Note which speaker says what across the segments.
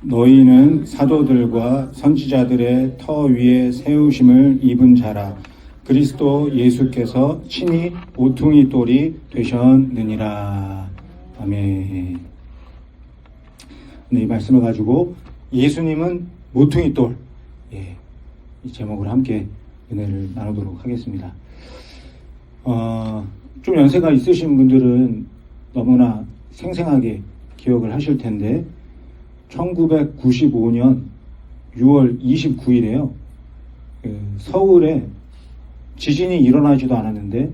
Speaker 1: 너희는 사도들과 선지자들의 터 위에 세우심을 입은 자라. 그리스도 예수께서 친히 모퉁이 돌이 되셨느니라. 아멘. 이 말씀을 가지고 예수님은 모퉁이 돌, 이 제목으로 함께 은혜를 나누도록 하겠습니다. 좀 연세가 있으신 분들은 너무나 생생하게 기억을 하실 텐데 1995년 6월 29일에요. 서울에 지진이 일어나지도 않았는데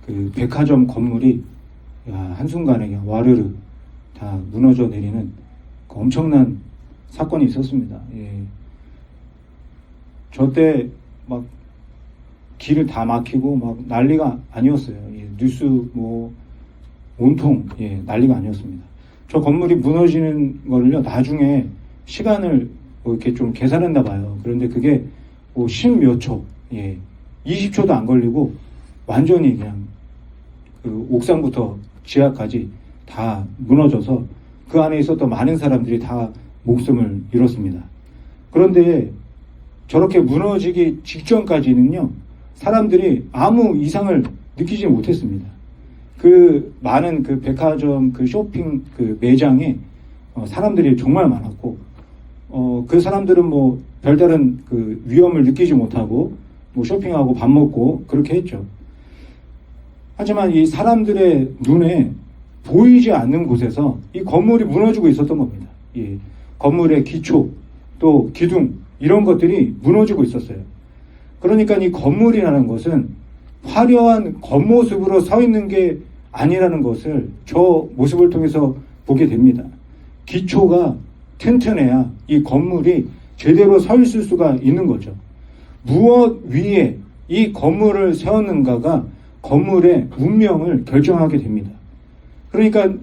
Speaker 1: 그 백화점 건물이 한순간에 그냥 와르르 다 무너져 내리는 그 엄청난 사건이 있었습니다. 저 때 막 길을 다 막히고 막 난리가 아니었어요. 뉴스 뭐 온통 난리가 아니었습니다. 저 건물이 무너지는 거를요, 나중에 시간을 이렇게 좀 계산했나 봐요. 그런데 그게 뭐 10몇 초, 20초도 안 걸리고 완전히 그냥 그 옥상부터 지하까지 다 무너져서 그 안에 있었던 많은 사람들이 다 목숨을 잃었습니다. 그런데 저렇게 무너지기 직전까지는요, 사람들이 아무 이상을 느끼지 못했습니다. 그 많은 그 백화점 그 쇼핑 그 매장에 사람들이 정말 많았고, 그 사람들은 뭐 별다른 그 위험을 느끼지 못하고 뭐 쇼핑하고 밥 먹고 그렇게 했죠. 하지만 이 사람들의 눈에 보이지 않는 곳에서 이 건물이 무너지고 있었던 겁니다. 건물의 기초 또 기둥 이런 것들이 무너지고 있었어요. 그러니까 이 건물이라는 것은 화려한 겉모습으로 서 있는 게 아니라는 것을 저 모습을 통해서 보게 됩니다. 기초가 튼튼해야 이 건물이 제대로 서 있을 수가 있는 거죠. 무엇 위에 이 건물을 세웠는가가 건물의 운명을 결정하게 됩니다. 그러니까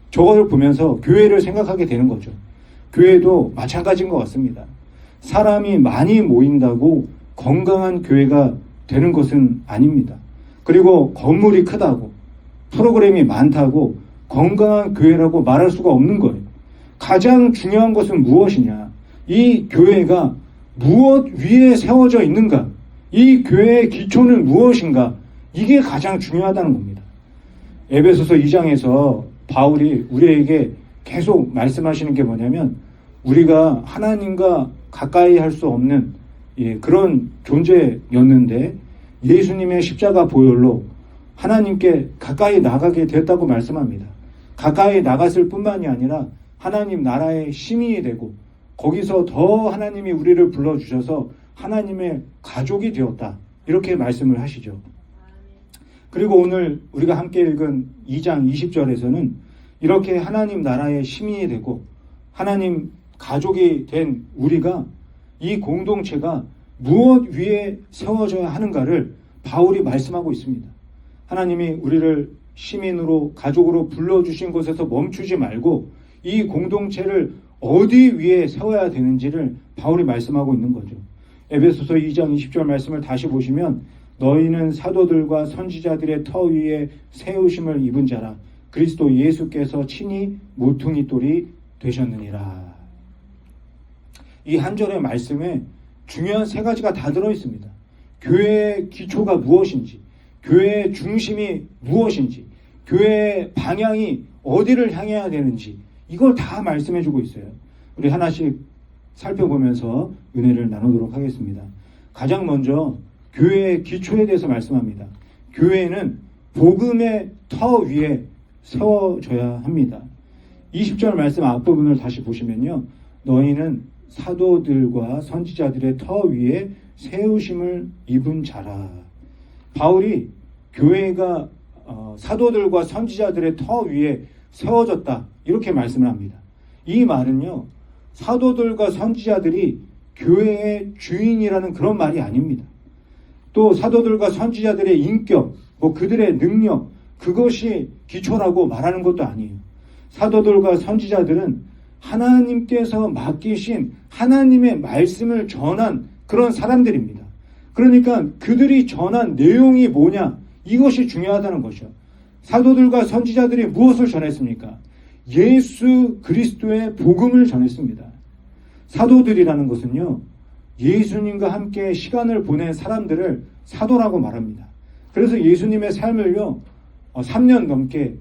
Speaker 1: 저것을 보면서 교회를 생각하게 되는 거죠. 교회도 마찬가지인 것 같습니다. 사람이 많이 모인다고 건강한 교회가 되는 것은 아닙니다. 그리고 건물이 크다고 프로그램이 많다고 건강한 교회라고 말할 수가 없는 거예요. 가장 중요한 것은 무엇이냐? 이 교회가 무엇 위에 세워져 있는가? 이 교회의 기초는 무엇인가? 이게 가장 중요하다는 겁니다. 에베소서 2장에서 바울이 우리에게 계속 말씀하시는 게 뭐냐면 우리가 하나님과 가까이 할 수 없는 그런 존재였는데 예수님의 십자가 보혈로 하나님께 가까이 나가게 됐다고 말씀합니다. 가까이 나갔을 뿐만이 아니라 하나님 나라의 시민이 되고 거기서 더 하나님이 우리를 불러주셔서 하나님의 가족이 되었다. 이렇게 말씀을 하시죠. 그리고 오늘 우리가 함께 읽은 2장 20절에서는 이렇게 하나님 나라의 시민이 되고 하나님 가족이 된 우리가 이 공동체가 무엇 위에 세워져야 하는가를 바울이 말씀하고 있습니다. 하나님이 우리를 시민으로 가족으로 불러주신 곳에서 멈추지 말고 이 공동체를 어디 위에 세워야 되는지를 바울이 말씀하고 있는 거죠. 에베소서 2장 20절 말씀을 다시 보시면 너희는 사도들과 선지자들의 터 위에 세우심을 입은 자라. 그리스도 예수께서 친히 모퉁이 돌이 되셨느니라. 이 한 절의 말씀에 중요한 세 가지가 다 들어있습니다. 교회의 기초가 무엇인지, 교회의 중심이 무엇인지, 교회의 방향이 어디를 향해야 되는지 이걸 다 말씀해주고 있어요. 우리 하나씩 살펴보면서 은혜를 나누도록 하겠습니다. 가장 먼저 교회의 기초에 대해서 말씀합니다. 교회는 복음의 터 위에 세워져야 합니다. 20절 말씀 앞부분을 다시 보시면요. 너희는 사도들과 선지자들의 터 위에 세우심을 입은 자라. 바울이 교회가 사도들과 선지자들의 터 위에 세워졌다. 이렇게 말씀을 합니다. 이 말은요. 사도들과 선지자들이 교회의 주인이라는 그런 말이 아닙니다. 또 사도들과 선지자들의 인격, 그들의 능력, 그것이 기초라고 말하는 것도 아니에요. 사도들과 선지자들은 하나님께서 맡기신 하나님의 말씀을 전한 그런 사람들입니다. 그러니까 그들이 전한 내용이 뭐냐? 이것이 중요하다는 것이죠. 사도들과 선지자들이 무엇을 전했습니까? 예수 그리스도의 복음을 전했습니다. 사도들이라는 것은요, 예수님과 함께 시간을 보낸 사람들을 사도라고 말합니다. 그래서 예수님의 삶을요, 3년 넘게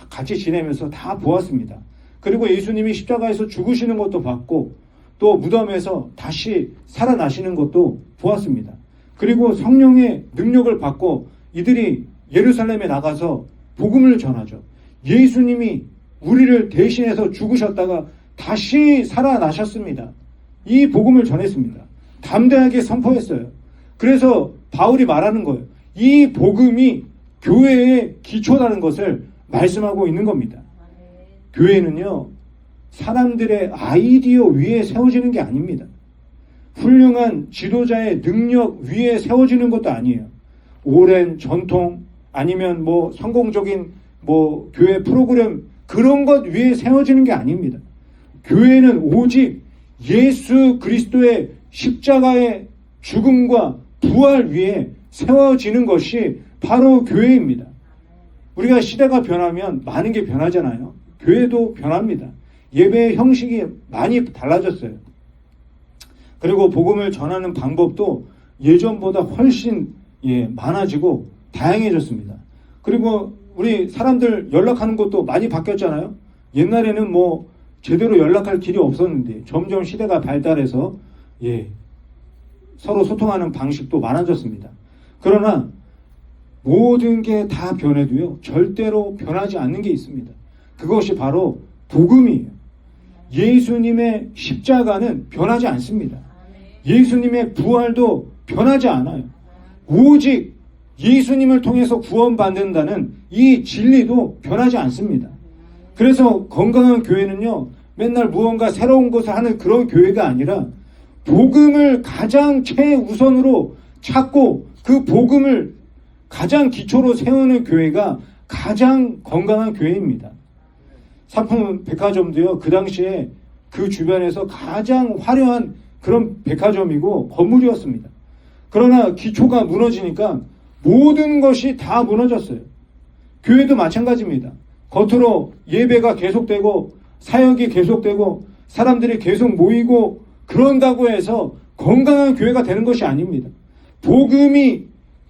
Speaker 1: 같이 지내면서 다 보았습니다. 그리고 예수님이 십자가에서 죽으시는 것도 봤고, 또 무덤에서 다시 살아나시는 것도 보았습니다. 그리고 성령의 능력을 받고 이들이 예루살렘에 나가서 복음을 전하죠. 예수님이 우리를 대신해서 죽으셨다가 다시 살아나셨습니다. 이 복음을 전했습니다. 담대하게 선포했어요. 그래서 바울이 말하는 거예요. 이 복음이 교회의 기초라는 것을 말씀하고 있는 겁니다. 교회는요, 사람들의 아이디어 위에 세워지는 게 아닙니다. 훌륭한 지도자의 능력 위에 세워지는 것도 아니에요. 오랜 전통 아니면 성공적인 교회 프로그램 그런 것 위에 세워지는 게 아닙니다. 교회는 오직 예수 그리스도의 십자가의 죽음과 부활 위에 세워지는 것이 바로 교회입니다. 우리가 시대가 변하면 많은 게 변하잖아요. 교회도 변합니다. 예배의 형식이 많이 달라졌어요. 그리고 복음을 전하는 방법도 예전보다 훨씬 많아지고 다양해졌습니다. 그리고 우리 사람들 연락하는 것도 많이 바뀌었잖아요. 옛날에는 제대로 연락할 길이 없었는데 점점 시대가 발달해서 서로 소통하는 방식도 많아졌습니다. 그러나 모든 게 다 변해도요, 절대로 변하지 않는 게 있습니다. 그것이 바로 복음이에요. 예수님의 십자가는 변하지 않습니다. 예수님의 부활도 변하지 않아요. 오직 예수님을 통해서 구원받는다는 이 진리도 변하지 않습니다. 그래서 건강한 교회는요, 맨날 무언가 새로운 것을 하는 그런 교회가 아니라 복음을 가장 최우선으로 찾고 그 복음을 가장 기초로 세우는 교회가 가장 건강한 교회입니다. 상품 백화점도요, 그 당시에 그 주변에서 가장 화려한 그런 백화점이고 건물이었습니다. 그러나 기초가 무너지니까 모든 것이 다 무너졌어요. 교회도 마찬가지입니다. 겉으로 예배가 계속되고 사역이 계속되고 사람들이 계속 모이고 그런다고 해서 건강한 교회가 되는 것이 아닙니다. 복음이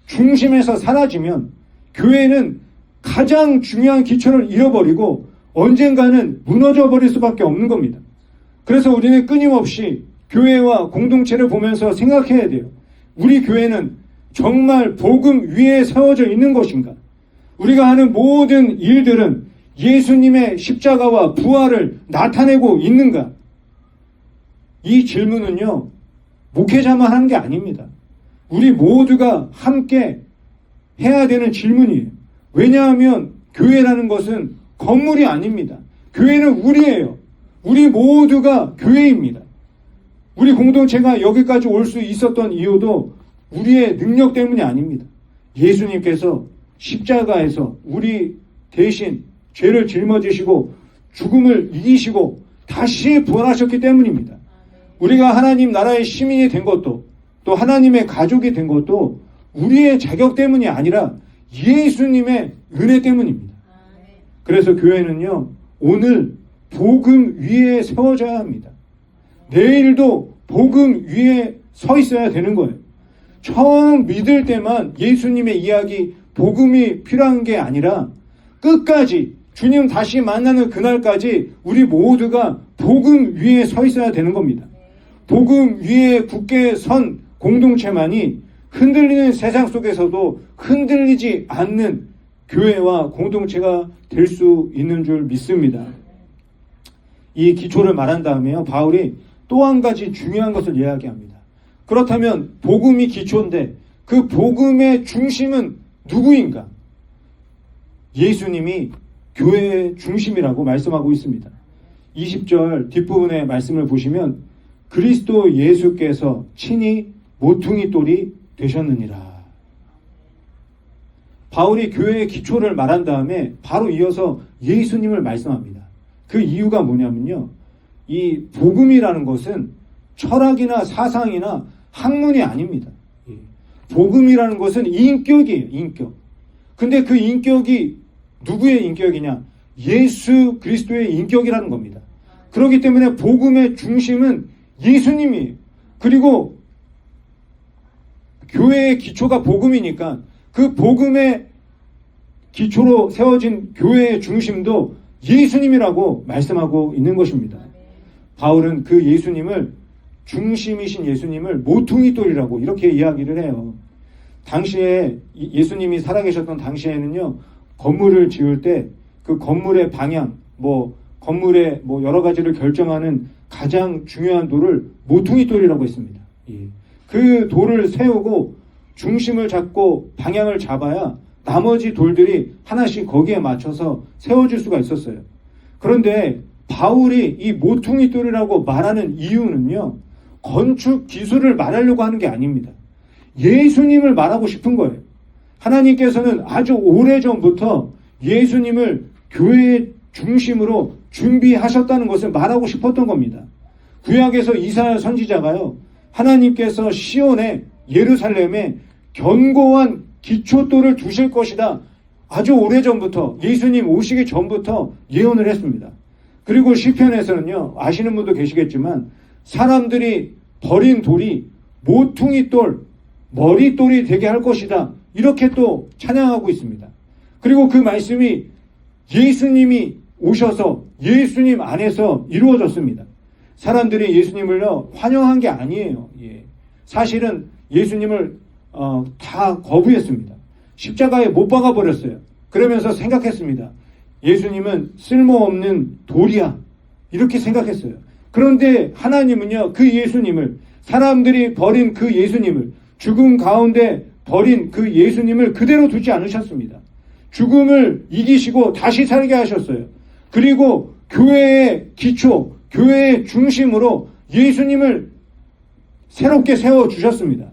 Speaker 1: 중심에서 사라지면 교회는 가장 중요한 기초를 잃어버리고 언젠가는 무너져 버릴 수밖에 없는 겁니다. 그래서 우리는 끊임없이 교회와 공동체를 보면서 생각해야 돼요. 우리 교회는 정말 복음 위에 세워져 있는 것인가? 우리가 하는 모든 일들은 예수님의 십자가와 부활을 나타내고 있는가? 이 질문은요, 목회자만 하는 게 아닙니다. 우리 모두가 함께 해야 되는 질문이에요. 왜냐하면 교회라는 것은 건물이 아닙니다. 교회는 우리예요. 우리 모두가 교회입니다. 우리 공동체가 여기까지 올 수 있었던 이유도 우리의 능력 때문이 아닙니다. 예수님께서 십자가에서 우리 대신 죄를 짊어지시고 죽음을 이기시고 다시 부활하셨기 때문입니다. 우리가 하나님 나라의 시민이 된 것도 또 하나님의 가족이 된 것도 우리의 자격 때문이 아니라 예수님의 은혜 때문입니다. 그래서 교회는요, 오늘 복음 위에 세워져야 합니다. 내일도 복음 위에 서 있어야 되는 거예요. 처음 믿을 때만 예수님의 이야기, 복음이 필요한 게 아니라 끝까지 주님 다시 만나는 그날까지 우리 모두가 복음 위에 서 있어야 되는 겁니다. 복음 위에 굳게 선 공동체만이 흔들리는 세상 속에서도 흔들리지 않는 교회와 공동체가 될 수 있는 줄 믿습니다. 이 기초를 말한 다음에요, 바울이 또 한 가지 중요한 것을 이야기합니다. 그렇다면 복음이 기초인데 그 복음의 중심은 누구인가? 예수님이 교회의 중심이라고 말씀하고 있습니다. 20절 뒷부분의 말씀을 보시면 그리스도 예수께서 친히 모퉁이 돌이 되셨느니라. 바울이 교회의 기초를 말한 다음에 바로 이어서 예수님을 말씀합니다. 그 이유가 뭐냐면요, 이 복음이라는 것은 철학이나 사상이나 학문이 아닙니다. 복음이라는 것은 인격이에요. 인격. 근데 그 인격이 누구의 인격이냐? 예수 그리스도의 인격이라는 겁니다. 그렇기 때문에 복음의 중심은 예수님이에요. 그리고 교회의 기초가 복음이니까 그 복음의 기초로 세워진 교회의 중심도 예수님이라고 말씀하고 있는 것입니다. 바울은 그 예수님을, 중심이신 예수님을 모퉁이 돌이라고 이렇게 이야기를 해요. 당시에 예수님이 살아계셨던 당시에는요, 건물을 지을 때 그 건물의 방향, 건물의 여러 가지를 결정하는 가장 중요한 돌을 모퉁이 돌이라고 했습니다. 그 돌을 세우고 중심을 잡고 방향을 잡아야 나머지 돌들이 하나씩 거기에 맞춰서 세워질 수가 있었어요. 그런데 바울이 이 모퉁이 돌이라고 말하는 이유는요, 건축 기술을 말하려고 하는 게 아닙니다. 예수님을 말하고 싶은 거예요. 하나님께서는 아주 오래전부터 예수님을 교회의 중심으로 준비하셨다는 것을 말하고 싶었던 겁니다. 구약에서 이사야 선지자가요, 하나님께서 시온에, 예루살렘에 견고한 기초돌을 두실 것이다, 아주 오래전부터, 예수님 오시기 전부터 예언을 했습니다. 그리고 시편에서는요, 아시는 분도 계시겠지만 사람들이 버린 돌이 모퉁이 돌, 머릿돌이 되게 할 것이다, 이렇게 또 찬양하고 있습니다. 그리고 그 말씀이 예수님이 오셔서 예수님 안에서 이루어졌습니다. 사람들이 예수님을요, 환영한 게 아니에요. 사실은 예수님을 다 거부했습니다. 십자가에 못 박아 버렸어요. 그러면서 생각했습니다. 예수님은 쓸모없는 돌이야, 이렇게 생각했어요. 그런데 하나님은요, 그 예수님을, 사람들이 버린 그 예수님을, 죽음 가운데 버린 그 예수님을 그대로 두지 않으셨습니다. 죽음을 이기시고 다시 살게 하셨어요. 그리고 교회의 기초, 교회의 중심으로 예수님을 새롭게 세워주셨습니다.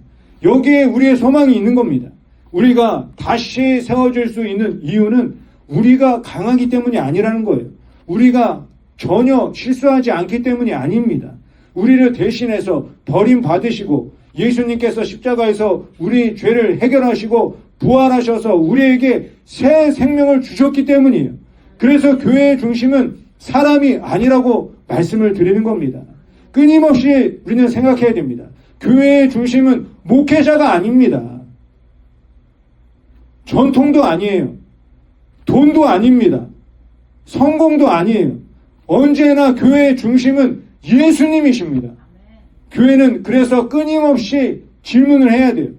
Speaker 1: 여기에 우리의 소망이 있는 겁니다. 우리가 다시 세워질 수 있는 이유는 우리가 강하기 때문이 아니라는 거예요. 우리가 전혀 실수하지 않기 때문이 아닙니다. 우리를 대신해서 버림받으시고 예수님께서 십자가에서 우리 죄를 해결하시고 부활하셔서 우리에게 새 생명을 주셨기 때문이에요. 그래서 교회의 중심은 사람이 아니라고 말씀을 드리는 겁니다. 끊임없이 우리는 생각해야 됩니다. 교회의 중심은 목회자가 아닙니다. 전통도 아니에요. 돈도 아닙니다. 성공도 아니에요. 언제나 교회의 중심은 예수님이십니다. 교회는 그래서 끊임없이 질문을 해야 돼요.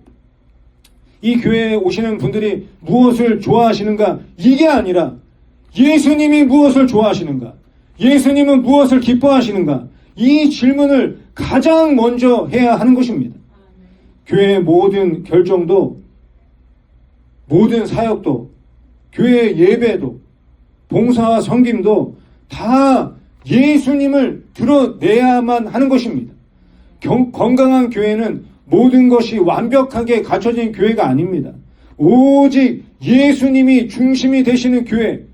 Speaker 1: 이 교회에 오시는 분들이 무엇을 좋아하시는가? 이게 아니라 예수님이 무엇을 좋아하시는가? 예수님은 무엇을 기뻐하시는가? 이 질문을 가장 먼저 해야 하는 것입니다. 교회의 모든 결정도, 모든 사역도, 교회의 예배도, 봉사와 섬김도 다 예수님을 드러내야만 하는 것입니다. 건강한 교회는 모든 것이 완벽하게 갖춰진 교회가 아닙니다. 오직 예수님이 중심이 되시는 교회,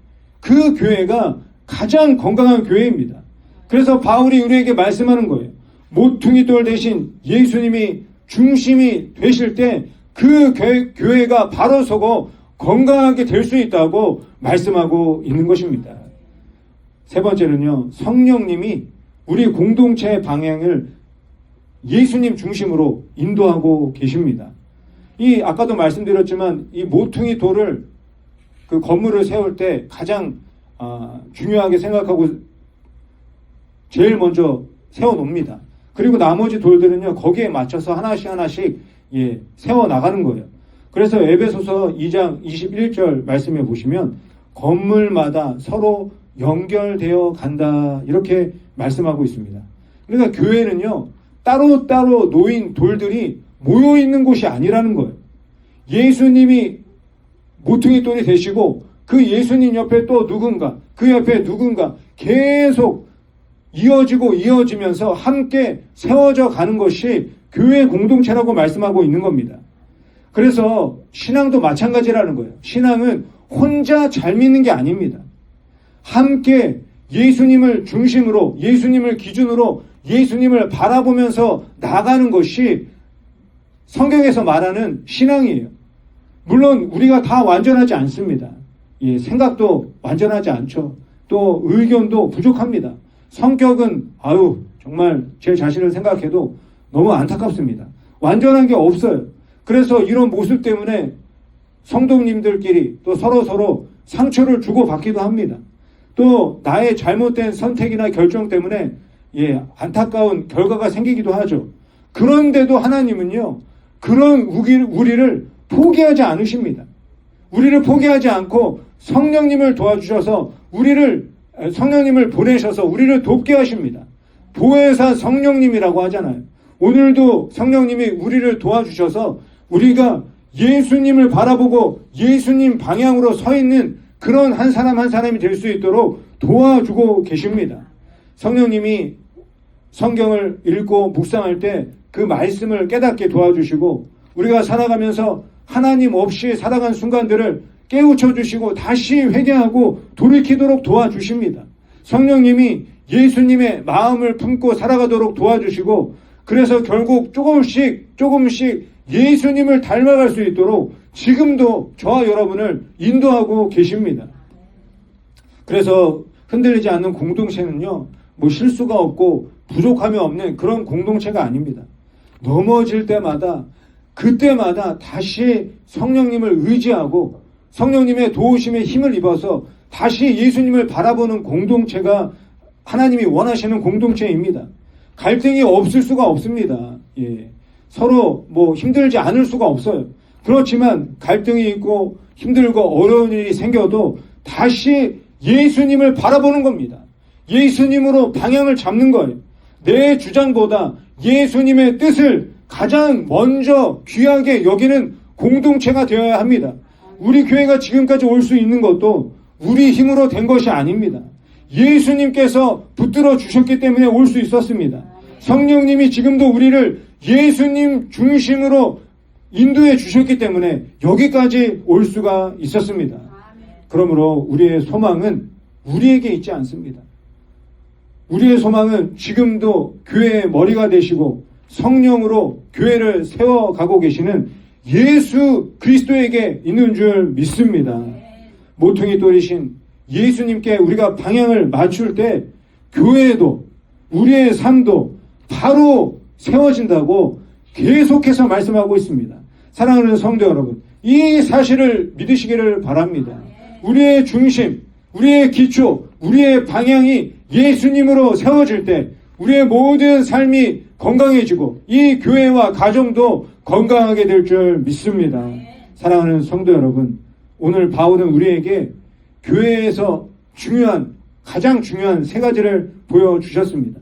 Speaker 1: 그 교회가 가장 건강한 교회입니다. 그래서 바울이 우리에게 말씀하는 거예요. 모퉁이 돌 대신 예수님이 중심이 되실 때 그 교회가 바로 서고 건강하게 될 수 있다고 말씀하고 있는 것입니다. 세 번째는요, 성령님이 우리 공동체의 방향을 예수님 중심으로 인도하고 계십니다. 아까도 말씀드렸지만 이 모퉁이 돌을, 그 건물을 세울 때 가장 중요하게 생각하고 제일 먼저 세워 놓습니다. 그리고 나머지 돌들은요, 거기에 맞춰서 하나씩 세워 나가는 거예요. 그래서 에베소서 2장 21절 말씀해 보시면 건물마다 서로 연결되어 간다, 이렇게 말씀하고 있습니다. 그러니까 교회는요, 따로따로 놓인 돌들이 모여 있는 곳이 아니라는 거예요. 예수님이 모퉁이 돌이 되시고 그 예수님 옆에 또 누군가, 그 옆에 누군가 계속 이어지면서 함께 세워져 가는 것이 교회 공동체라고 말씀하고 있는 겁니다. 그래서 신앙도 마찬가지라는 거예요. 신앙은 혼자 잘 믿는 게 아닙니다. 함께 예수님을 중심으로, 예수님을 기준으로 예수님을 바라보면서 나가는 것이 성경에서 말하는 신앙이에요. 물론 우리가 다 완전하지 않습니다. 생각도 완전하지 않죠. 또 의견도 부족합니다. 성격은 정말 제 자신을 생각해도 너무 안타깝습니다. 완전한 게 없어요. 그래서 이런 모습 때문에 성도님들끼리 또 서로 상처를 주고받기도 합니다. 또 나의 잘못된 선택이나 결정 때문에 안타까운 결과가 생기기도 하죠. 그런데도 하나님은요, 그런 우리를 포기하지 않으십니다. 우리를 포기하지 않고 성령님을 도와주셔서 성령님을 보내셔서 우리를 돕게 하십니다. 보혜사 성령님이라고 하잖아요. 오늘도 성령님이 우리를 도와주셔서 우리가 예수님을 바라보고 예수님 방향으로 서 있는 그런 한 사람 한 사람이 될 수 있도록 도와주고 계십니다. 성령님이 성경을 읽고 묵상할 때 그 말씀을 깨닫게 도와주시고 우리가 살아가면서 하나님 없이 살아간 순간들을 깨우쳐 주시고 다시 회개하고 돌이키도록 도와주십니다. 성령님이 예수님의 마음을 품고 살아가도록 도와주시고 그래서 결국 조금씩 예수님을 닮아갈 수 있도록 지금도 저와 여러분을 인도하고 계십니다. 그래서 흔들리지 않는 공동체는요, 뭐 실수가 없고 부족함이 없는 그런 공동체가 아닙니다. 넘어질 때마다 그때마다 다시 성령님을 의지하고 성령님의 도우심에 힘을 입어서 다시 예수님을 바라보는 공동체가 하나님이 원하시는 공동체입니다. 갈등이 없을 수가 없습니다. 서로 힘들지 않을 수가 없어요. 그렇지만 갈등이 있고 힘들고 어려운 일이 생겨도 다시 예수님을 바라보는 겁니다. 예수님으로 방향을 잡는 거예요. 내 주장보다 예수님의 뜻을 가장 먼저 귀하게 여기는 공동체가 되어야 합니다. 우리 교회가 지금까지 올 수 있는 것도 우리 힘으로 된 것이 아닙니다. 예수님께서 붙들어 주셨기 때문에 올 수 있었습니다. 성령님이 지금도 우리를 예수님 중심으로 인도해 주셨기 때문에 여기까지 올 수가 있었습니다. 그러므로 우리의 소망은 우리에게 있지 않습니다. 우리의 소망은 지금도 교회의 머리가 되시고 성령으로 교회를 세워가고 계시는 예수 그리스도에게 있는 줄 믿습니다. 모퉁이 돌이신 예수님께 우리가 방향을 맞출 때 교회도 우리의 삶도 바로 세워진다고 계속해서 말씀하고 있습니다. 사랑하는 성도 여러분, 이 사실을 믿으시기를 바랍니다. 우리의 중심, 우리의 기초, 우리의 방향이 예수님으로 세워질 때 우리의 모든 삶이 건강해지고 이 교회와 가정도 건강하게 될 줄 믿습니다. 사랑하는 성도 여러분, 오늘 바울은 우리에게 교회에서 가장 중요한 세 가지를 보여주셨습니다.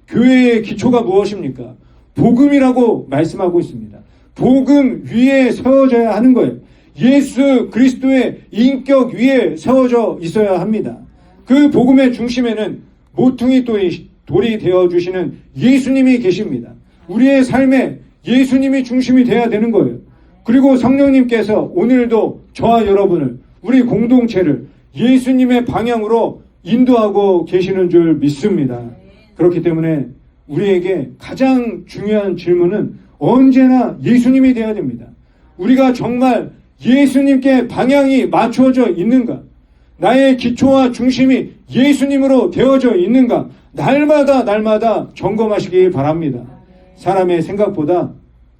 Speaker 1: 교회의 기초가 무엇입니까? 복음이라고 말씀하고 있습니다. 복음 위에 세워져야 하는 거예요. 예수 그리스도의 인격 위에 세워져 있어야 합니다. 그 복음의 중심에는 모퉁이 돌이 되어주시는 예수님이 계십니다. 우리의 삶에 예수님이 중심이 돼야 되는 거예요. 그리고 성령님께서 오늘도 저와 여러분을, 우리 공동체를 예수님의 방향으로 인도하고 계시는 줄 믿습니다. 그렇기 때문에 우리에게 가장 중요한 질문은 언제나 예수님이 되어야 됩니다. 우리가 정말 예수님께 방향이 맞추어져 있는가? 나의 기초와 중심이 예수님으로 되어져 있는가? 날마다 점검하시기 바랍니다. 사람의 생각보다,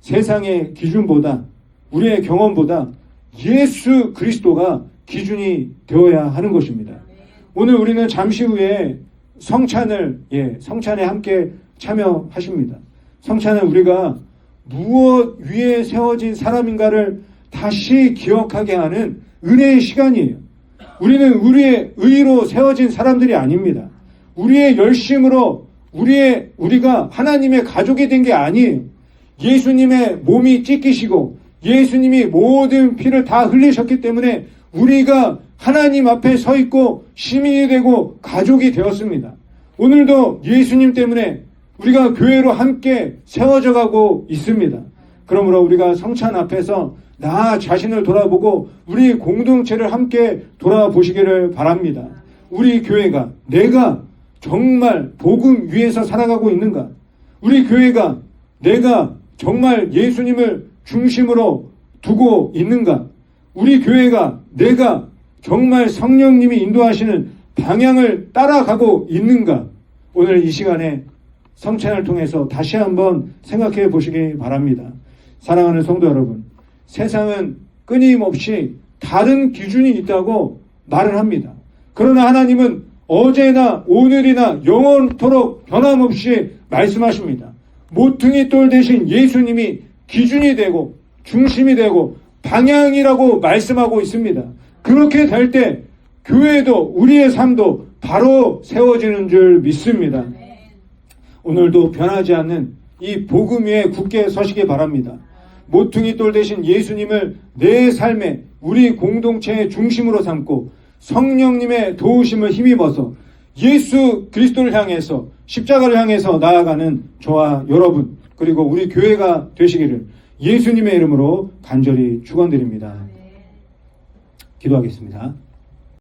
Speaker 1: 세상의 기준보다, 우리의 경험보다 예수 그리스도가 기준이 되어야 하는 것입니다. 오늘 우리는 잠시 후에 성찬에 함께 참여하십니다. 성찬은 우리가 무엇 위에 세워진 사람인가를 다시 기억하게 하는 은혜의 시간이에요. 우리는 우리의 의로 세워진 사람들이 아닙니다. 우리의 열심으로 우리가 하나님의 가족이 된 게 아니에요. 예수님의 몸이 찢기시고 예수님이 모든 피를 다 흘리셨기 때문에 우리가 하나님 앞에 서 있고 시민이 되고 가족이 되었습니다. 오늘도 예수님 때문에 우리가 교회로 함께 세워져 가고 있습니다. 그러므로 우리가 성찬 앞에서 나 자신을 돌아보고 우리 공동체를 함께 돌아보시기를 바랍니다. 우리 교회가 내가 정말 복음 위에서 살아가고 있는가? 우리 교회가 내가 정말 예수님을 중심으로 두고 있는가? 우리 교회가 내가 정말 성령님이 인도하시는 방향을 따라가고 있는가? 오늘 이 시간에 성찬을 통해서 다시 한번 생각해 보시기 바랍니다. 사랑하는 성도 여러분, 세상은 끊임없이 다른 기준이 있다고 말을 합니다. 그러나 하나님은 어제나 오늘이나 영원토록 변함없이 말씀하십니다. 모퉁이 돌 대신 예수님이 기준이 되고 중심이 되고 방향이라고 말씀하고 있습니다. 그렇게 될 때 교회도 우리의 삶도 바로 세워지는 줄 믿습니다. 오늘도 변하지 않는 이 복음 위에 굳게 서시기 바랍니다. 모퉁이 돌 대신 예수님을 내 삶의 우리 공동체의 중심으로 삼고 성령님의 도우심을 힘입어서 예수 그리스도를 향해서 십자가를 향해서 나아가는 저와 여러분 그리고 우리 교회가 되시기를 예수님의 이름으로 간절히 축원드립니다. 기도하겠습니다.